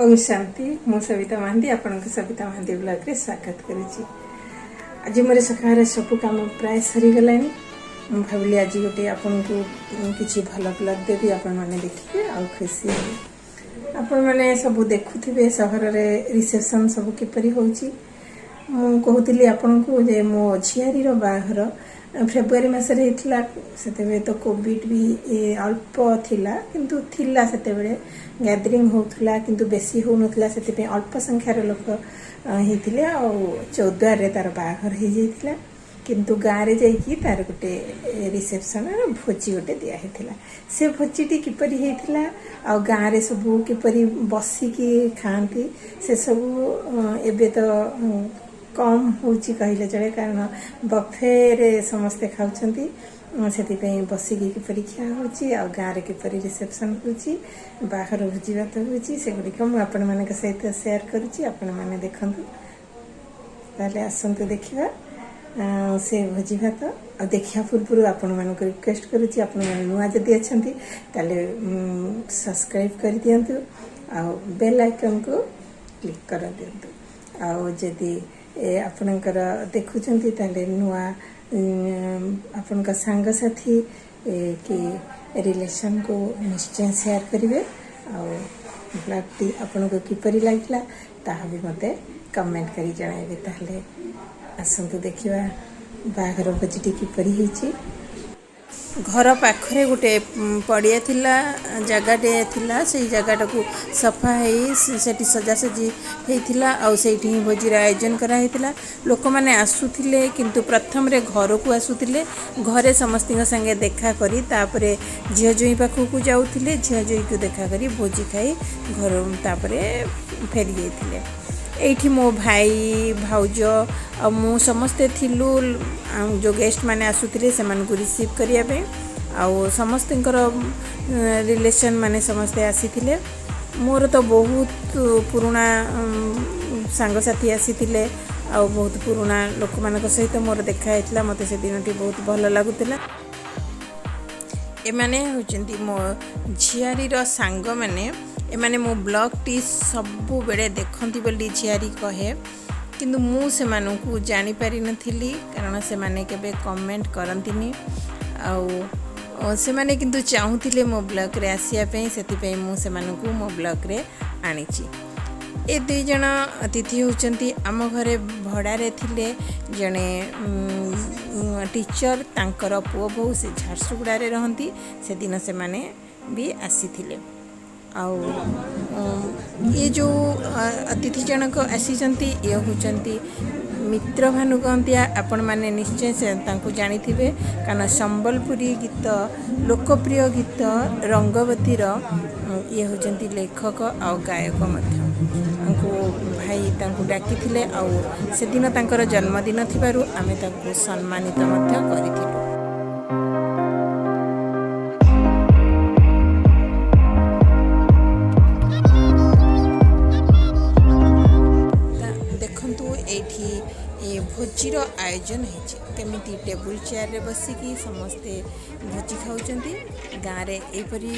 ओम शांति मु सविता महांती आपण सविता महांती ब्लॉग रे स्वागत करुच्ची। आज मोर सकाळ सब काम प्राय सरी गलानी। भाविली आज गोटे आपन को किछि भल ब्लॉग देबी आपण माने देखिबे आ खुशी आपण माने सब देखुथिबे सहर रे रिसेप्शन सब किपरि होउची। मु कहूतिली आपण को जे मो झियारी रो बाहर फेब्रुआरी मासरे हितला सेते तो कोविड भी अल्प थिला किंतु थिला सेते बेले गैदरिंग होउथला किंतु बेसी होउनथला सेते पे अल्प संख्यार लोक हिथिले आ 14 रे तार बाहर हे जेथिला किंतु गाँ रे जाइकी तार गोटे रिसेप्शन भोजी गोटे दिया हेथिला। से भोजीटी किपरि हेथिला आ गाँ रे सब किपरि बसिकी खांती से सब एबे तो कम होची कहले चले कारण बफे रे समस्ते खाउछंती से बसिकी किपरि खिया होची आ गाँ रे किपरि रिसेप्शन होची बाहर भोजी भात होची से गुडी हम आपण माने के सहित शेयर करूची आपण माने देखंतु ताले आसंतु देखिबा से भोजी भात आ देखिया पूर्व आपण माने को रिक्वेस्ट करूची आपण माने नुआ जदी अछंती ताले सब्सक्राइब कर दियंतु आ बेल आइकन को क्लिक कर दियंतु आ जदी आपणकर देखुचंती ताले नुआ आपनका सांग साथी कि रिलेशन को निश्चय शेयर करिवे आ ब्लॉग टी आपन को किपरि लागला ताहा भी मते कमेंट करी जणाइबे। ताले आसंतु देखिबा बाघर भोजीटी किपरि हिची। घर पाखरे गोटे पड़िया थिला जगाटे थिला से जगाटा को सफा है सेठी सजासजी हेथिला आ सेठी भोजीर आयोजन करा हेथिला। लोक माने आसुथिले किंतु प्रथम रे घर को आसुथिले घरे समस्तिंग संगे देखा करी तापरे झियो जोई पाखु को जाउथिले झियो जोई को देखा करी भोजी खाई घर तापरे फेरी जाइथिले। एठी मो भाई भाउज आ मु समस्ते थिलु जो गेस्ट माने आसुथिले से मान को रिसीव करिया पे आ समस्तकर रिलेशन माने समस्ते आसीथिले। मोर तो बहुत पुराना सांग साथी आसीथिले आ बहुत पुराना लोक मानक सहित मोर देखा हेतला मते से दिनटी बहुत भल लागुतिला। ए माने होचंती मो झियारी रो सांग माने ए माने मो ब्लॉग टी सबु बेले देखंती बोली झियारी कहे किंतु मु से मानु को जानि पारि नथिली कारण से माने केबे कमेंट करंतिनी आ से माने किंतु चाहुतिले मो ब्लॉग रे आसिया पे सेति पे मु से मानु को मो ब्लॉग रे आनिची। ए दुई जण अतिथि होचंती आम घरे भड़ा रे थिले जने टीचर तांकर पुओ बहु से झारसुगुड़ा रे रहंती से दिन से माने भी आसीथिले। आउ ये जो अतिथि जनक आसीचंती ये होचंती मित्र भानु कहतिया आपण माने निश्चय से तांको जानिथिबे कारण संबलपुरी गीत लोकप्रिय गीत रंगवती रो ये होचंती लेखक आ गायक मध्य तांको भाई तांको डाकिथिले आ से दिन तांकर जन्मदिन थिबारु आमे तांको सम्मानित मध्य करिथिलु। भोजीर आयोजन होमिति टेबुल चेयर रे बसिकी समस्ते भोजी खाउचंती। गाँ रे एपरी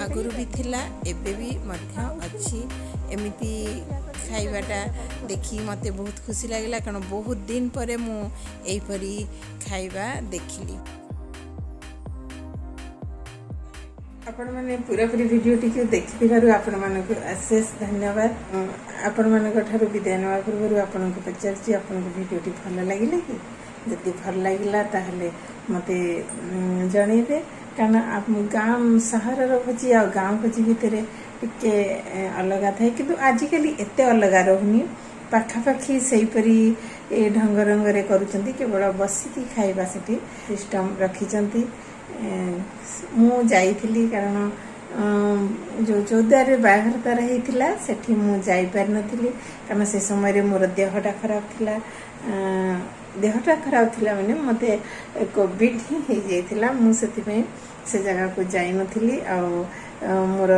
आगुरु भी थिला एबे भी मध्य अच्छी एमिति खाइबाटा देखी मते बहुत खुशी लागिला कारण बहुत दिन परे मु एपरी खाइबा देखिली। आपण माने पूरा पूरी वीडियो टी देखिबारु आपण मानक अशेष धन्यवाद। आपण मानक ठारू विदाय नेवा पूर्व आपण को पचारची आपण को वीडियो टी भल लागिले कि जदि भल लागिला ताहले मते जणैबे कारण गाँव सहर रो भोजी आ गाँव भोजी भितरे टिके अलगा थाए किंतु आजिकली एते अलगा रहउनी पाखापाखी सेहीपरी ए ढंग रंग रे करूचंती केवल बसिकी खाइबा सेठी सिस्टम रखिचंती। मु जाइथिली कारण जो 14 रे बाहर तार हेतिला सेठी मु जाई पार नथिली कारण से समय रे मोर देहटा खराब थिला। देहटा खराब थिला माने मते कोविड ही हे जाइथिला मु सेति पे से जगह को जाई नथिली आ मोर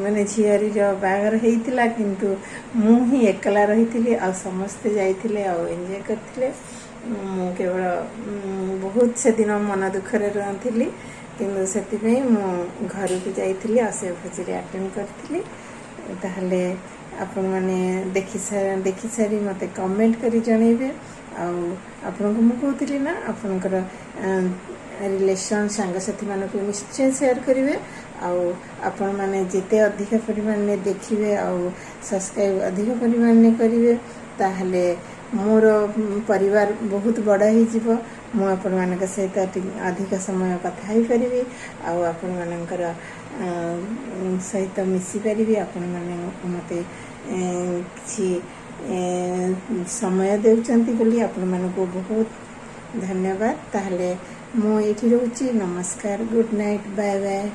माने झियारी जो बाहर हेतिला किंतु मु ही एकला रहिथिली आ समस्त जाइथिले आ एन्जॉय करथिले। मु केवल बहुत से दिन मन दुखरे रहथिली किंतु सेति पे मु घर को जाइथिली आ से भोजी रे अटेंड करथिली ताहले आपण मैंने देखि सारी मत कमेंट करी जनइबे आपण को मुझे कहती ना आपणकर रिलेशन सांगसाथी मानक निश्चय शेयर करेंगे आपण मैंने जिते अधिक परिमाण में देखिए सब्सक्राइब अधिक परिमाण में करेंगे ताहले मोर परिवार बहुत बड़ा हो आपण मान सहित अधिक समय कथा ही पारि आपण मानकर सहित मिसी पारि आपण मैंने मत कि समय देउचंती बोली आपण मानको बहुत धन्यवाद ताहले मु एठी रहूची नमस्कार गुड नाइट बाय बाय।